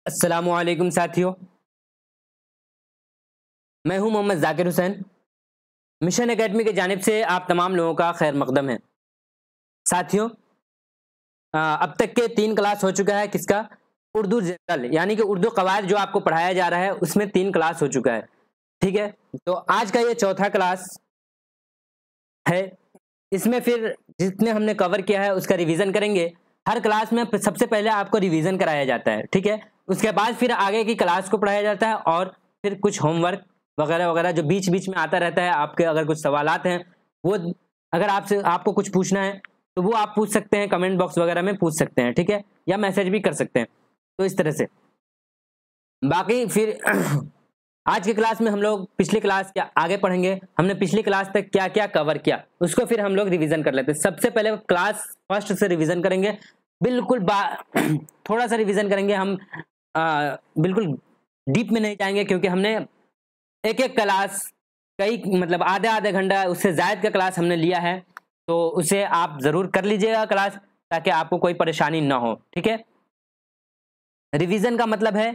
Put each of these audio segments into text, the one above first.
السلام علیکم ساتھیوں، میں ہوں محمد ذاکر حسین۔ مشن اکیڈمی کی جانب سے آپ تمام لوگوں کا خیر مقدم ہے۔ ساتھیوں، اب تک کے 3 کلاس ہو چکا ہے۔ کس کا؟ اردو جنرل، یعنی کہ اردو قواعد جو آپ کو پڑھایا جا رہا ہے اس میں 3 کلاس ہو چکا ہے، ٹھیک ہے۔ تو آج کا یہ چوتھا کلاس ہے۔ اس میں پھر جتنے ہم نے کور کیا ہے اس کا ریویژن کریں گے۔ ہر کلاس میں سب سے پہلے آپ کو ریویژن کرایا جاتا ہے، ٹھیک ہے۔ اس کے بعد پھر آگے کی کلاس کو پڑھایا جاتا ہے، اور پھر کچھ ہوم ورک وغیرہ وغیرہ جو بیچ بیچ میں آتا رہتا ہے۔ آپ کے اگر کچھ سوالات ہیں، وہ اگر آپ کو کچھ پوچھنا ہے تو وہ آپ پوچھ سکتے ہیں، کمنٹ باکس وغیرہ میں پوچھ سکتے ہیں، ٹھیک ہے، یا میسج بھی کر سکتے ہیں۔ تو اس طرح سے باقی پھر آج کی کلاس میں ہم لوگ پچھلی کلاس کے آگے پڑھیں گے۔ ہم نے پچھلی کلاس تک کیا کیا کور کیا اس کو پھر ہم لوگ ریویژن کر لیتے ہیں۔ سب سے پہلے کلاس فرسٹ سے ریویژن کریں گے، بالکل تھوڑا سا ریویژن کریں گے ہم، بالکل ڈیپ میں نہیں جائیں گے، کیونکہ ہم نے ایک کلاس مطلب آدھے گھنٹہ اس سے زائد کا کلاس ہم نے لیا ہے، تو اسے آپ ضرور کر لیجئے گا کلاس، تاکہ آپ کو کوئی پریشانی نہ ہو، ٹھیک ہے۔ ریویژن کا مطلب ہے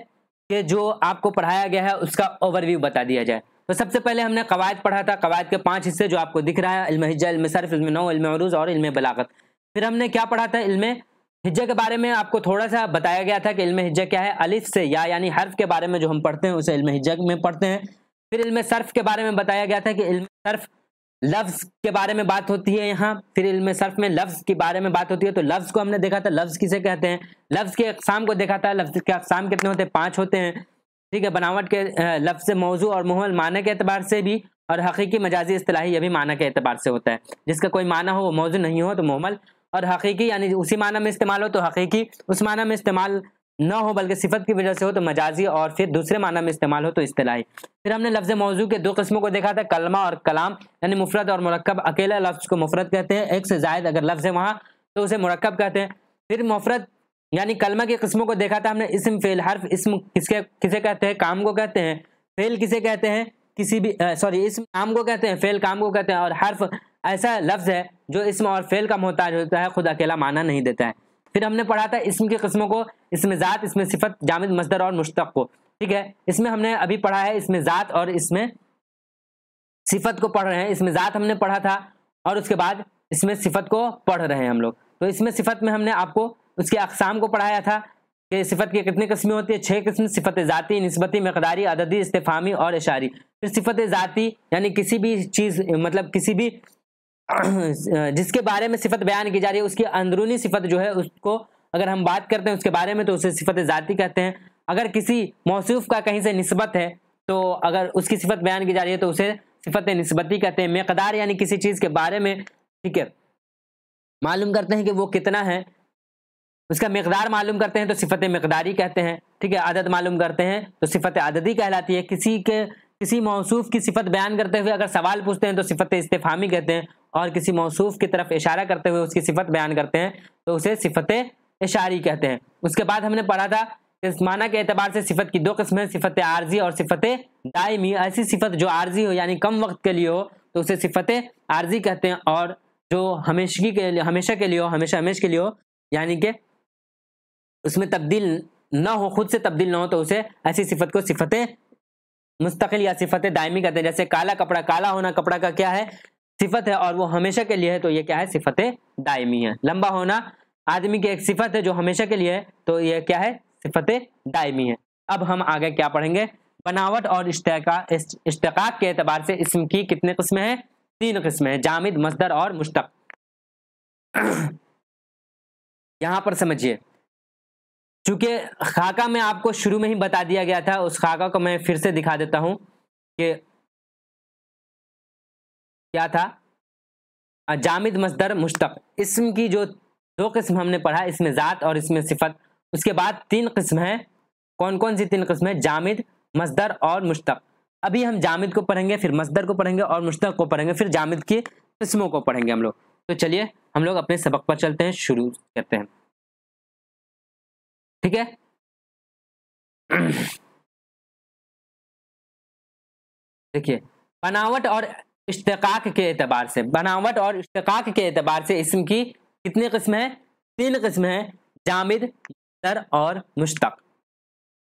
کہ جو آپ کو پڑھایا گیا ہے اس کا اوور ویو بتا دیا جائے۔ تو سب سے پہلے ہم نے قواعد پڑھا تھا، قواعد کے 5 حصے جو آپ کو دکھ رہا ہے: علم حجہ، علم صرف، علم نحو، علم عروض اور علم بلاغت۔ پھر ہم نے کیا پڑھا تھا؟ علم حجہ کے بارے میں آپ کو تھوڑا سا بتایا گیا تھا کہ علم حجہ کیا ہے۔ الف سے یا یعنی حرف کے بارے میں جو ہم پڑھتے ہیں اسے علم حجہ میں پڑھتے ہیں۔ پھر علم صرف کے بارے میں بتایا گیا تھا کہ علم صرف لفظ کے بارے میں بات ہوتی ہے یہاں۔ پھر علم صرف میں لفظ کے بارے میں بات ہوتی ہے، تو لفظ کو ہم نے دیکھا تھا، لفظ کسے کہتے ہیں، لفظ کے اقسام کو دیکھا تھا۔ لفظ کے اقسام کتنے ہوتے ہیں؟ 5 ہوتے ہیں، ٹھیک ہے۔ بناوٹ کے لفظ موضوع اور محمل معنی کے اعتبار سے بھی، اور حقیقی مجازی اصطلاحی یہ بھی معنی کے اعتبار سے ہوتا ہے۔ جس کا کوئی معنی ہو وہ موضوع، نہیں ہو تو محمل، اور حقیقی یعنی اسی معنی میں استعمال ہو تو حقیقی، اس معنی میں استعمال نہ ہو بلکہ صفت کی وجہ سے ہو تو مجازی، اور پھر دوسرے معنی میں استعمال ہو تو اصطلاحی۔ پھر ہم نے لفظ موضوع کے 2 قسموں کو دیکھا تھا: کلمہ اور کلام، یعنی مفرد اور مرکب۔ اکیلا لفظ کو مفرد کہتے ہیں، ایک سے زائد اگر لفظ ہے وہاں تو اسے مرکب کہتے ہیں۔ پھر مفرد یعنی کلمہ کی قسموں کو دیکھا تھا ہم نے: اسم، فعل، حرف۔ اسم کسے کہتے ہیں؟ کام کو کہتے ہیں۔ فعل کسے کہتے ہیں؟ اسم کام کو کہتے ہیں، فعل کام کو کہتے ہیں، اور حرف ایسا لفظ ہے جو اسم اور فعل کا محتاج ہوتا ہے، خود اکیلا معنی نہیں دیتا ہے۔ پھر ہم نے پڑھا تھا اسم کی قسموں کو: اسم ذات، اسم صفت، جامد، مصدر اور مشتق کو، ٹھیک ہے۔ اس میں ہم نے ابھی پڑھا ہے اسم ذات اور اسم صفت کو پڑھ رہے ہیں۔ اسم ذات ہم نے پڑھا تھا، اور اس کے بعد اسم صفت کو پڑھ رہے ہیں ہم لوگ۔ تو اسم صفت میں ہم نے آپ کو اس کے اقسام کو پڑھایا تھا کہ صفت کی کتنی قسمیں ہوتی ہیں؟ 6 قسم: صفت ذاتی، نسبتی، مقداری، عددی، استفہامی اور اشاری۔ پھر صفت ذاتی یعنی کسی بھی چیز، مطلب کسی بھی جس کے بارے میں صفت بیان کی جا رہی ہے اس کی اندرونی صفت جو ہے، اس کو اگر ہم بات کرتے ہیں اس کے بارے میں تو اسے صفت ذاتی کہتے ہیں۔ اگر کسی موصوف کا کہیں سے نسبت ہے تو اگر اس کی صفت بیان کی جا رہی ہے تو اسے صفت نسبتی کہتے ہیں۔ مقدار یعنی کسی چیز کے بارے میں، ٹھیک ہے، معلوم کرتے ہیں کہ وہ کتنا ہے، اس کا مقدار معلوم کرتے ہیں تو صفت مقداری کہتے ہیں، ٹھیک ہے۔ عدد معلوم کرتے ہیں تو صفت عددی کہلاتی ہے۔ کسی موصوف کی صفت بیان کرتے ہوئے اگر سوال پوچھتے ہیں تو صفت استفہامی کہتے ہیں، اور کسی موصوف کی طرف اشارہ کرتے ہوئے اس کی صفت بیان کرتے ہیں تو اسے صفت اشاری کہتے ہیں۔ اس کے بعد ہم نے پڑھا تھا کہ اس معنی کے اعتبار سے صفت کی 2 قسمیں: صفت عارضی اور صفت دائمی۔ ایسی صفت جو عارضی ہو یعنی کم وقت کے لیے ہو تو اسے صفت عارضی کہتے ہیں، اور جو ہمیشہ کے لیے ہو، ہمیشہ کے لیے ہو، یعنی کہ اس میں تبدیل نہ ہو، خود سے تبدیل نہ ہو، تو اسے ایسی صفت کو صفت مستقل یا صفت دائمی کہتے ہیں۔ جیسے کالا کپڑا، کالا ہونا کپڑا کا کیا ہے؟ صفت ہے، اور وہ ہمیشہ کے لیے ہے تو یہ کیا ہے؟ صفت دائمی ہے۔ لمبا ہونا آدمی کی ایک صفت ہے جو ہمیشہ کے لیے ہے تو یہ کیا ہے؟ صفت دائمی ہے۔ اب ہم آگے کیا پڑھیں گے؟ بناوٹ اور اشتقاق کے اعتبار سے اسم کی کتنے قسمیں ہیں؟ 3 قسمیں ہیں: جامد، مصدر اور مشتق۔ یہاں پر سمجھیے، چونکہ خاکہ میں آپ کو شروع میں ہی بتا دیا گیا تھا، اس خاکہ کو میں پھر سے دکھا دیتا ہوں کہ کیا تھا: جامد، مصدر، مشتق۔ اسم کی جو 2 قسم ہم نے پڑھا، اسم ذات اور اسم صفت۔ اس کے بعد 3 قسم ہیں۔ کون کون سی 3 قسمیں؟ جامد، مصدر اور مشتق۔ ابھی ہم جامد کو پڑھیں گے، پھر مصدر کو پڑھیں گے اور مشتق کو پڑھیں گے، پھر جامد کی قسموں کو پڑھیں گے ہم لوگ۔ تو چلیے ہم لوگ اپنے سبق پر چلتے ہیں، شروع کرتے ہیں، ٹھیک ہے۔ دیکھیے، بناوٹ اور اشتقاق کے اعتبار سے اسم کی کتنی قسم ہیں؟ 3 قسم ہیں: جامد، مصدر اور مشتق۔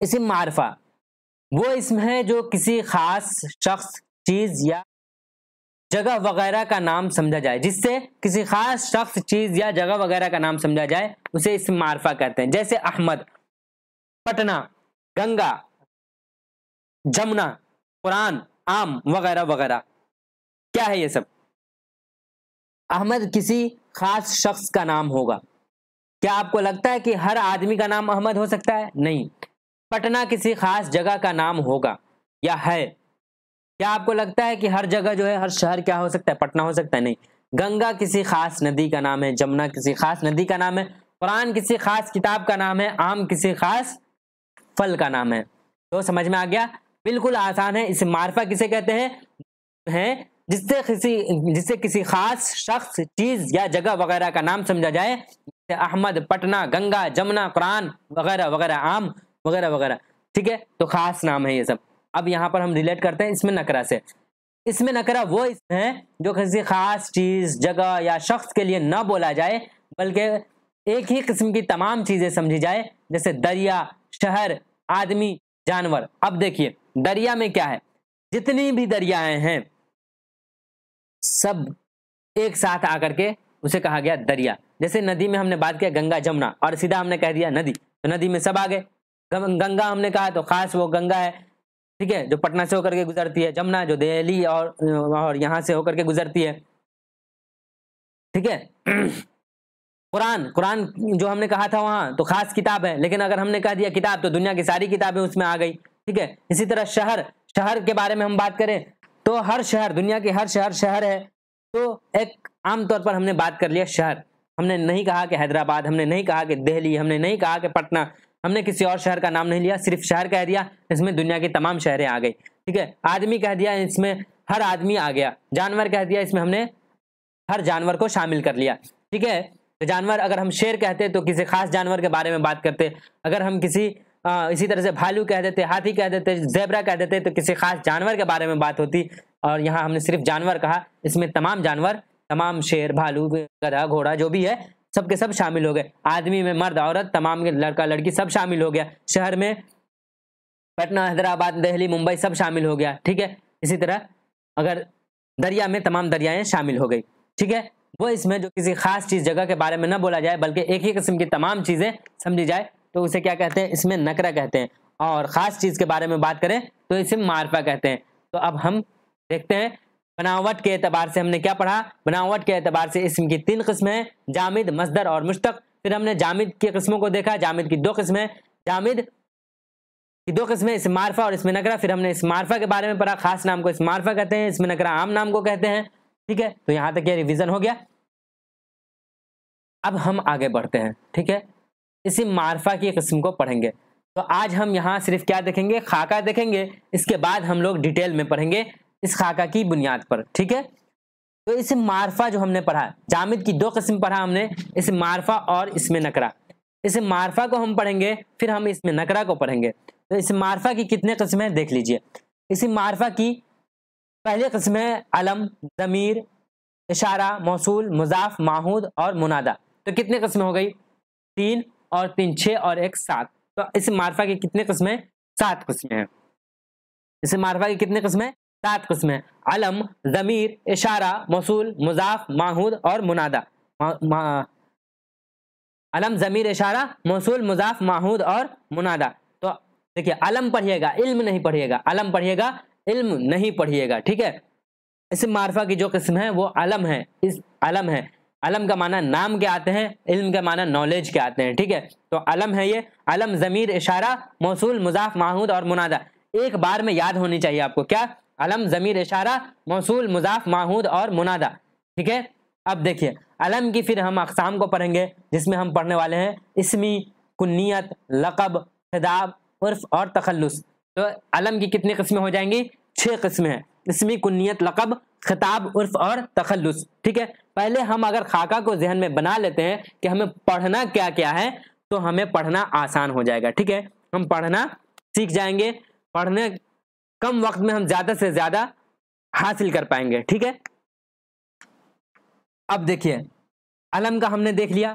اسم معرفہ وہ اسم ہے جو کسی خاص شخص، چیز یا جگہ وغیرہ کا نام سمجھا جائے، جس سے کسی خاص شخص، چیز یا جگہ وغیرہ کا نام سمجھا جائے اسے اسم معرفہ کہتے ہیں. جیسے احمد، پٹنہ، گنگا، جمنا، قرآن، عام وغیرہ وغیرہ. کیا ہے یہ سب؟ احمد کسی خاص شخص کا نام ہوگا. کیا آپ کو لگتا ہے کہ ہر آدمی کا نام احمد ہو سکتا ہے؟ نہیں. پٹنہ کسی خاص جگہ کا نام ہوگا یا ہے. کیا آپ کو لگتا ہے کہ ہر جگہ جو ہے، ہر شہر کیا ہو سکتا ہے؟ پٹنہ ہو سکتا ہے؟ نہیں. گنگا کسی خاص ندی کا نام ہے، جمنا کسی خاص ندی کا نام ہے، قرآن کسی خاص کتاب کا نام ہے، عام کسی خاص پھل کا نام ہے. تو سمجھ میں آ گیا؟ بالکل آسان ہے. اسم معرفہ کسے کہتے ہیں؟ جس سے کسی خاص شخص، چیز یا جگہ وغیرہ کا نام سمجھا جائے، جیسے احمد، پٹنہ، گنگا، جمنا، قرآن وغیرہ وغیرہ، عام وغیرہ وغیرہ. ٹھیک ہے، تو خاص نام ہے یہ سب. اب یہاں پر ہم ریلیٹ کرتے ہیں اسم نکرہ سے. اسم نکرہ وہ اسم ہے جو کسی خاص چیز، جگہ یا شخص کے لیے نہ بولا جائے، بلکہ ایک ہی قسم کی تمام چیزیں سمجھی جائے، جیسے دریا، شہر، آدمی، جانور. اب دیکھیے دریا میں کیا ہے، جتنی بھی دریائیں ہیں سب ایک ساتھ آ کر کے اسے کہا گیا دریا. جیسے ندی میں ہم نے بات کیا گنگا جمنا، اور سیدھا ہم نے کہہ دیا ندی، تو ندی میں سب آ گئے. گنگا ہم نے کہا تو خاص وہ گنگا ہے، ٹھیک ہے، جو پٹنہ سے ہو کر کے گزرتی ہے. جمنا جو دہلی اور یہاں سے ہو کر کے گزرتی ہے. ٹھیک ہے. قرآن جو ہم نے کہا تھا وہاں تو خاص کتاب ہے، لیکن اگر ہم نے کہہ دیا کتاب تو دنیا کی ساری کتابیں اس میں آ گئی. ٹھیک ہے. اسی طرح شہر کے بارے میں ہم بات کریں تو ہر شہر، دنیا کے ہر شہر ہے. تو ایک عام طور پر ہم نے بات کر لیا شہر. ہم نے نہیں کہا کہ حیدرآباد، ہم نے نہیں کہا کہ دہلی، ہم نے نہیں کہا کہ پٹنہ، ہم نے کسی اور شہر کا نام نہیں لیا، صرف شہر کہہ دیا، اس میں دنیا کی تمام شہریں آ گئی. ٹھیک ہے. آدمی کہہ دیا، اس میں ہر آدمی آ گیا. جانور کہہ دیا، اس میں ہم نے ہر جانور کو شامل کر لیا. ٹھیک ہے. تو جانور اگر ہم شیر کہتے تو کسی خاص جانور کے بارے میں بات کرتے. اگر ہم اسی طرح سے بھالو کہہ دیتے، ہاتھی کہہ دیتے، زیبرا کہہ دیتے، تو کسی خاص جانور کے بارے میں بات ہوتی. اور یہاں ہم نے صرف جانور کہا، اس میں تمام جانور، تمام شیر، بھالو، گدھا، گھوڑا جو بھی ہے سب کے سب شامل ہو گئے. آدمی میں مرد، عورت، تمام لڑکا لڑکی سب شامل ہو گیا. شہر میں پٹنہ، حیدرآباد، دہلی، ممبئی سب شامل ہو گیا. ٹھیک ہے. اسی طرح اگر دریا میں تمام دریائیں شامل ہو گئی. ٹھیک ہے. وہ اس میں جو کسی خاص چیز، جگہ کے بارے میں نہ بولا جائے، بلکہ ایک ہی قسم کی تمام چیزیں سمجھی جائے، تو اسے کیا کہتے ہیں؟ اسم نکرہ کہتے ہیں. اور خاص چیز کے بارے میں بات کریں تو اسم معرفہ کہتے ہیں. تو اب ہم دیکھتے ہیں بناوٹ کے اعتبار سے ہم نے کیا پڑھا. بناوٹ کے اعتبار سے اسم کی 3 قسمیں ہیں، جامد، مصدر اور مشتق. پھر ہم نے جامد کی قسموں کو دیکھا. جامد کی 2 قسمیں، جامد کی 2 قسمیں، اسم معرفہ اور اسم نکرہ. پھر ہم نے اسم معرفہ کے بارے میں پڑھا، خاص نام کو اسم معرفہ کہتے ہیں، اسم نکرہ عام نام کو کہتے ہیں. ٹھیک ہے. تو یہاں تک یہ ریویژن ہو گیا. اب ہم آگے بڑھتے ہیں. ٹھیک ہے. اسم معرفہ کی قسم کو پڑھیں گے. تو آج ہم یہاں صرف کیا دیکھیں گے؟ خاکہ دیکھیں گے. اس کے بعد ہم لوگ ڈیٹیل میں پڑھیں گے اس خاکہ کی بنیاد پر. ٹھیک ہے. تو اسم معرفہ جو ہم نے پڑھا، جامد کی 2 قسم پڑھا ہم نے، اسم معرفہ اور اسم نکرہ. اسم معرفہ کو ہم پڑھیں گے، پھر ہم اسم نکرہ کو پڑھیں گے. تو اسم معرفہ کی کتنے قسمیں دیکھ لیجئے. اسم معرفہ کی پہلی قسم ہے علم، ضمیر، اشارہ، موصول، مضاف، معہود اور منادہ. تو کتنے قسمیں ہو گئی؟ 3 اور 3 6 اور 1 7. تو اسم معرفہ کی کتنے قسمیں؟ 7 قسمیں ہیں. اسم معرفہ کی کتنے قسمیں؟ 7 قسمیں. علم، ضمیر، اشارہ، موصول، مضاف، معہود اور منادہ. علم، ضمیر، اشارہ، موصول، مضاف، معہود اور منادہ. تو دیکھیے علم پڑھیے گا، علم نہیں پڑھیے گا. علم پڑھیے گا، علم نہیں پڑھیے گا. ٹھیک ہے. اسم معرفہ کی جو قسم ہے وہ علم ہے. علم ہے. علم کا معنی نام کے آتے ہیں، علم کا معنی نالج کے آتے ہیں. ٹھیک ہے. تو علم ہے یہ. علم، ضمیر، اشارہ، موصول، مضاف، معہود اور منادہ. ایک بار میں یاد ہونی چاہیے آپ کو. کیا؟ علم، ضمیر، اشارہ، موصول، مضاف، معہود اور منادہ. ٹھیک ہے. اب دیکھیے علم کی پھر ہم اقسام کو پڑھیں گے، جس میں ہم پڑھنے والے ہیں اسمی، کنیت، لقب، خطاب، عرف اور تخلص. تو علم کی کتنی قسمیں ہو جائیں گی؟ 6 قسمیں ہیں. اسمی، کنیت، لقب، خطاب، عرف اور تخلص. ٹھیک ہے. پہلے ہم اگر خاکہ کو ذہن میں بنا لیتے ہیں کہ ہمیں پڑھنا کیا کیا ہے، تو ہمیں پڑھنا آسان ہو جائے گا. ٹھیک ہے. ہم پڑھنا سیکھ جائیں گے. پڑھنے کم وقت میں ہم زیادہ سے زیادہ حاصل کر پائیں گے. ٹھیک ہے. اب دیکھیے علم کا ہم نے دیکھ لیا.